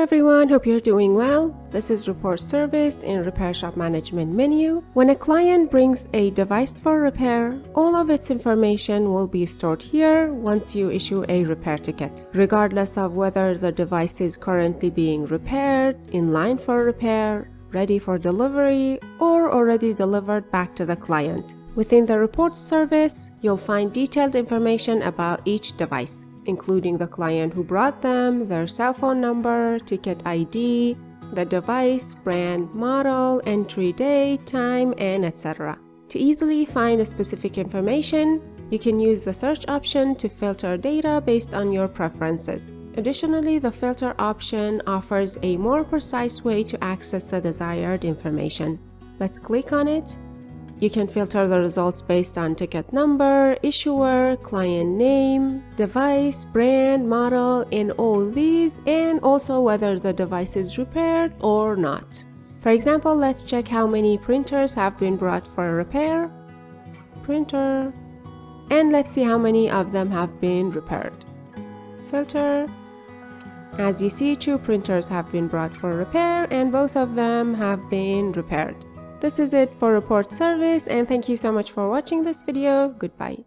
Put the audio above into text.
everyone, hope you're doing well. This is Report Service in Repair Shop Management menu. When a client brings a device for repair, all of its information will be stored here once you issue a repair ticket, regardless of whether the device is currently being repaired, in line for repair, ready for delivery, or already delivered back to the client. Within the Report Service, you'll find detailed information about each device, including the client who brought them, their cell phone number, ticket ID, the device, brand, model, entry date, time, and etc. To easily find a specific information, you can use the search option to filter data based on your preferences. Additionally, the filter option offers a more precise way to access the desired information. Let's click on it. You can filter the results based on ticket number, issuer, client name, device, brand, model, in all these, and also whether the device is repaired or not. For example, let's check how many printers have been brought for repair. Printer. And let's see how many of them have been repaired. Filter. As you see, 2 printers have been brought for repair and both of them have been repaired. This is it for Report Service, and thank you so much for watching this video. Goodbye.